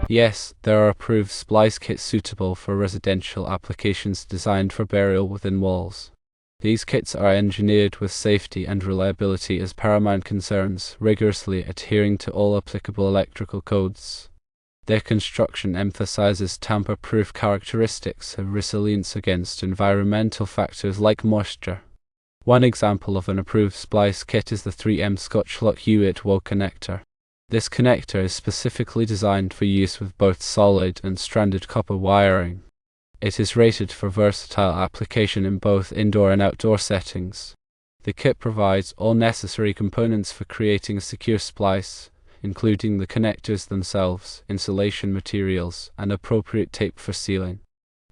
Yes, there are approved splice kits suitable for residential applications designed for burial within walls. These kits are engineered with safety and reliability as paramount concerns, rigorously adhering to all applicable electrical codes. Their construction emphasizes tamper-proof characteristics and resilience against environmental factors like moisture. One example of an approved splice kit is the 3M Scotchlok UY2 Connector. This connector is specifically designed for use with both solid and stranded copper wiring. It is rated for versatile application in both indoor and outdoor settings. The kit provides all necessary components for creating a secure splice, including the connectors themselves, insulation materials, and appropriate tape for sealing.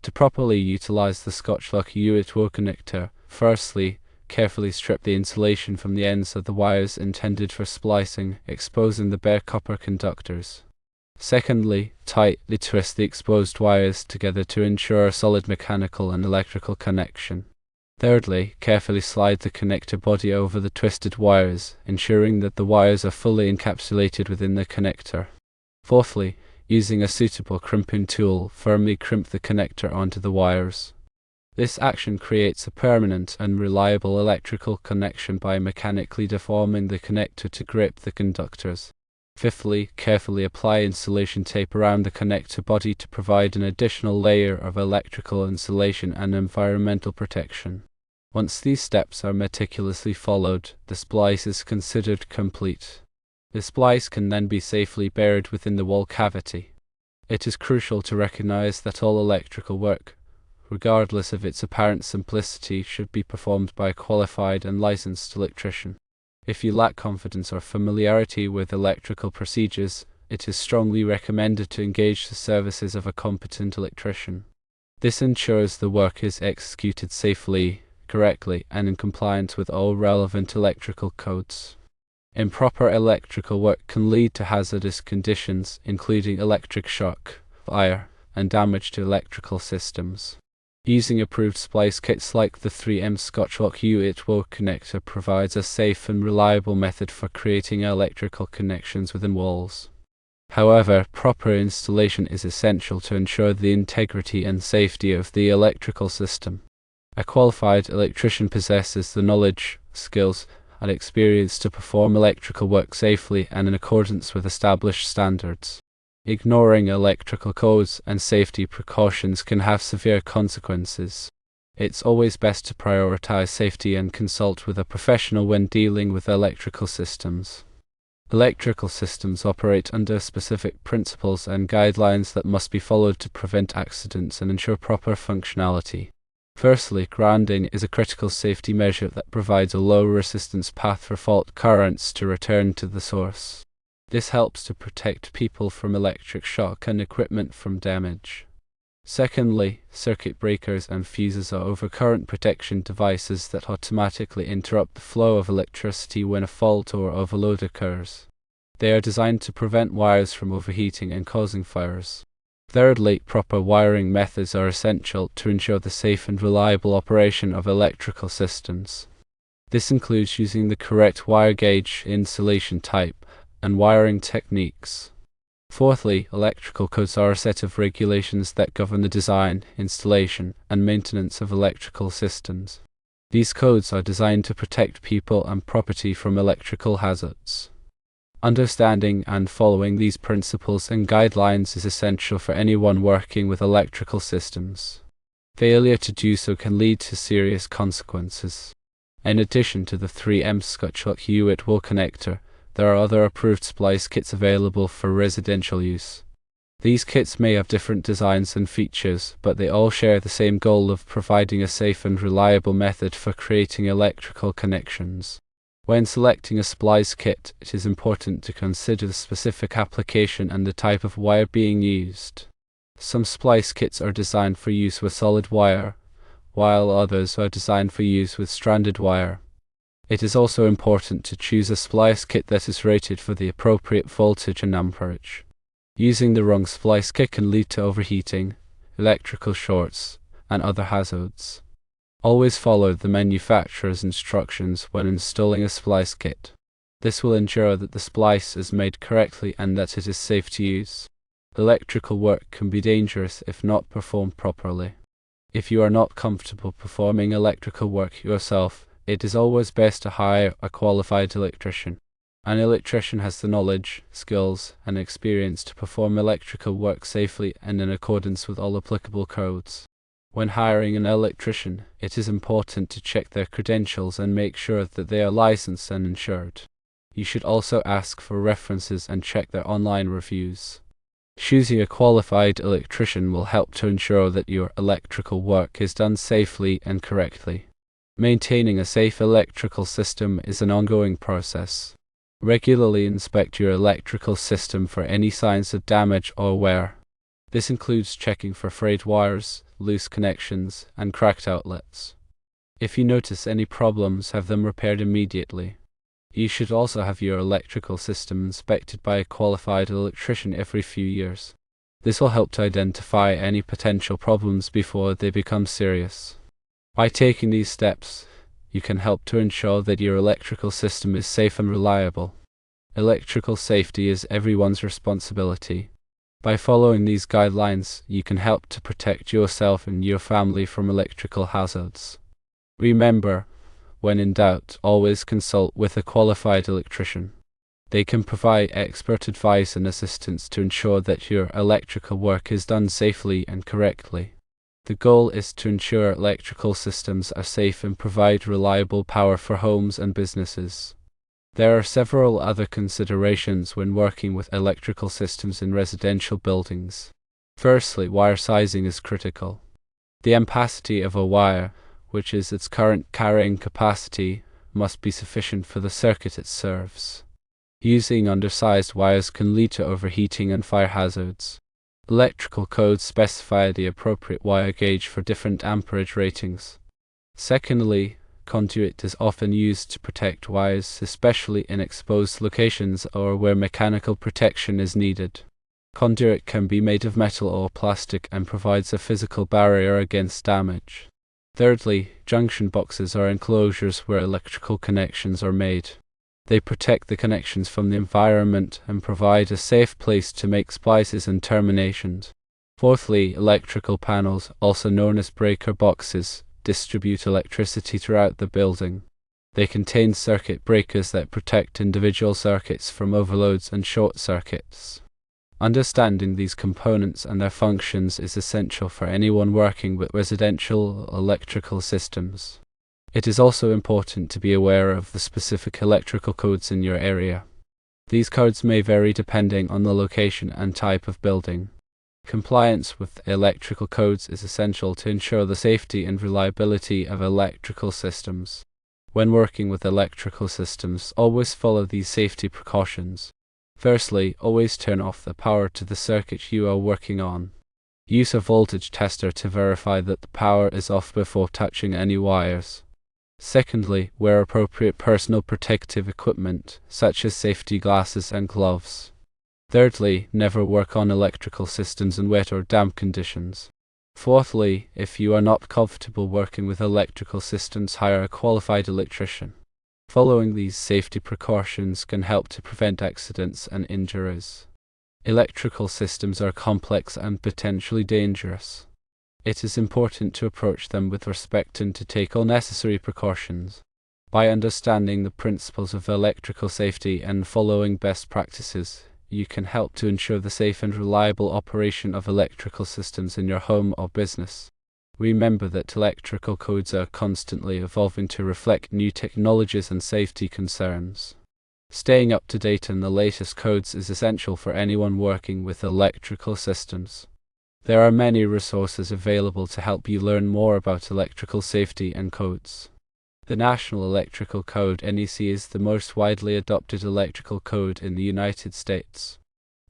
To properly utilize the Scotchlok UY2 Connector, firstly, carefully strip the insulation from the ends of the wires intended for splicing, exposing the bare copper conductors. Secondly, tightly twist the exposed wires together to ensure a solid mechanical and electrical connection. Thirdly, carefully slide the connector body over the twisted wires, ensuring that the wires are fully encapsulated within the connector. Fourthly, using a suitable crimping tool, firmly crimp the connector onto the wires. This action creates a permanent and reliable electrical connection by mechanically deforming the connector to grip the conductors. Fifthly, carefully apply insulation tape around the connector body to provide an additional layer of electrical insulation and environmental protection. Once these steps are meticulously followed, the splice is considered complete. The splice can then be safely buried within the wall cavity. It is crucial to recognize that all electrical work, regardless of its apparent simplicity, should be performed by a qualified and licensed electrician. If you lack confidence or familiarity with electrical procedures, it is strongly recommended to engage the services of a competent electrician. This ensures the work is executed safely, correctly, and in compliance with all relevant electrical codes. Improper electrical work can lead to hazardous conditions, including electric shock, fire, and damage to electrical systems. Using approved splice kits like the 3M Scotchlok UY2 Connector provides a safe and reliable method for creating electrical connections within walls. However, proper installation is essential to ensure the integrity and safety of the electrical system. A qualified electrician possesses the knowledge, skills, and experience to perform electrical work safely and in accordance with established standards. Ignoring electrical codes and safety precautions can have severe consequences. It's always best to prioritize safety and consult with a professional when dealing with electrical systems. Electrical systems operate under specific principles and guidelines that must be followed to prevent accidents and ensure proper functionality. Firstly, grounding is a critical safety measure that provides a low resistance path for fault currents to return to the source. This helps to protect people from electric shock and equipment from damage. Secondly, circuit breakers and fuses are overcurrent protection devices that automatically interrupt the flow of electricity when a fault or overload occurs. They are designed to prevent wires from overheating and causing fires. Thirdly, proper wiring methods are essential to ensure the safe and reliable operation of electrical systems. This includes using the correct wire gauge, insulation type, and wiring techniques. Fourthly, electrical codes are a set of regulations that govern the design, installation, and maintenance of electrical systems. These codes are designed to protect people and property from electrical hazards. Understanding and following these principles and guidelines is essential for anyone working with electrical systems. Failure to do so can lead to serious consequences. In addition to the 3M Scotchlok UY2 Connector, there are other approved splice kits available for residential use. These kits may have different designs and features, but they all share the same goal of providing a safe and reliable method for creating electrical connections. When selecting a splice kit, it is important to consider the specific application and the type of wire being used. Some splice kits are designed for use with solid wire, while others are designed for use with stranded wire. It is also important to choose a splice kit that is rated for the appropriate voltage and amperage. Using the wrong splice kit can lead to overheating, electrical shorts, and other hazards. Always follow the manufacturer's instructions when installing a splice kit. This will ensure that the splice is made correctly and that it is safe to use. Electrical work can be dangerous if not performed properly. If you are not comfortable performing electrical work yourself, it is always best to hire a qualified electrician. An electrician has the knowledge, skills, and experience to perform electrical work safely and in accordance with all applicable codes. When hiring an electrician, it is important to check their credentials and make sure that they are licensed and insured. You should also ask for references and check their online reviews. Choosing a qualified electrician will help to ensure that your electrical work is done safely and correctly. Maintaining a safe electrical system is an ongoing process. Regularly inspect your electrical system for any signs of damage or wear. This includes checking for frayed wires, loose connections, and cracked outlets. If you notice any problems, have them repaired immediately. You should also have your electrical system inspected by a qualified electrician every few years. This will help to identify any potential problems before they become serious. By taking these steps, you can help to ensure that your electrical system is safe and reliable. Electrical safety is everyone's responsibility. By following these guidelines, you can help to protect yourself and your family from electrical hazards. Remember, when in doubt, always consult with a qualified electrician. They can provide expert advice and assistance to ensure that your electrical work is done safely and correctly. The goal is to ensure electrical systems are safe and provide reliable power for homes and businesses. There are several other considerations when working with electrical systems in residential buildings. Firstly, wire sizing is critical. The ampacity of a wire, which is its current carrying capacity, must be sufficient for the circuit it serves. Using undersized wires can lead to overheating and fire hazards. Electrical codes specify the appropriate wire gauge for different amperage ratings. Secondly, conduit is often used to protect wires, especially in exposed locations or where mechanical protection is needed. Conduit can be made of metal or plastic and provides a physical barrier against damage. Thirdly, junction boxes are enclosures where electrical connections are made. They protect the connections from the environment and provide a safe place to make splices and terminations. Fourthly, electrical panels, also known as breaker boxes, distribute electricity throughout the building. They contain circuit breakers that protect individual circuits from overloads and short circuits. Understanding these components and their functions is essential for anyone working with residential electrical systems. It is also important to be aware of the specific electrical codes in your area. These codes may vary depending on the location and type of building. Compliance with electrical codes is essential to ensure the safety and reliability of electrical systems. When working with electrical systems, always follow these safety precautions. Firstly, always turn off the power to the circuit you are working on. Use a voltage tester to verify that the power is off before touching any wires. Secondly, wear appropriate personal protective equipment, such as safety glasses and gloves. Thirdly, never work on electrical systems in wet or damp conditions. Fourthly, if you are not comfortable working with electrical systems, hire a qualified electrician. Following these safety precautions can help to prevent accidents and injuries. Electrical systems are complex and potentially dangerous. It is important to approach them with respect and to take all necessary precautions. By understanding the principles of electrical safety and following best practices, you can help to ensure the safe and reliable operation of electrical systems in your home or business. Remember that electrical codes are constantly evolving to reflect new technologies and safety concerns. Staying up to date on the latest codes is essential for anyone working with electrical systems. There are many resources available to help you learn more about electrical safety and codes. The National Electrical Code (NEC) is the most widely adopted electrical code in the United States.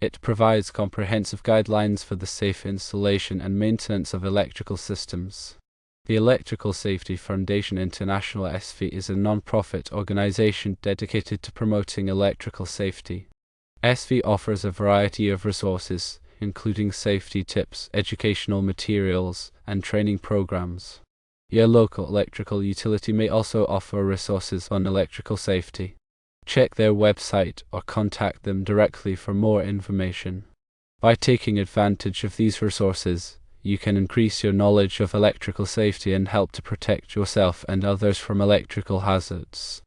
It provides comprehensive guidelines for the safe installation and maintenance of electrical systems. The Electrical Safety Foundation International (ESFI) is a non-profit organization dedicated to promoting electrical safety. ESFI offers a variety of resources, including safety tips, educational materials, and training programs. Your local electrical utility may also offer resources on electrical safety. Check their website or contact them directly for more information. By taking advantage of these resources, you can increase your knowledge of electrical safety and help to protect yourself and others from electrical hazards.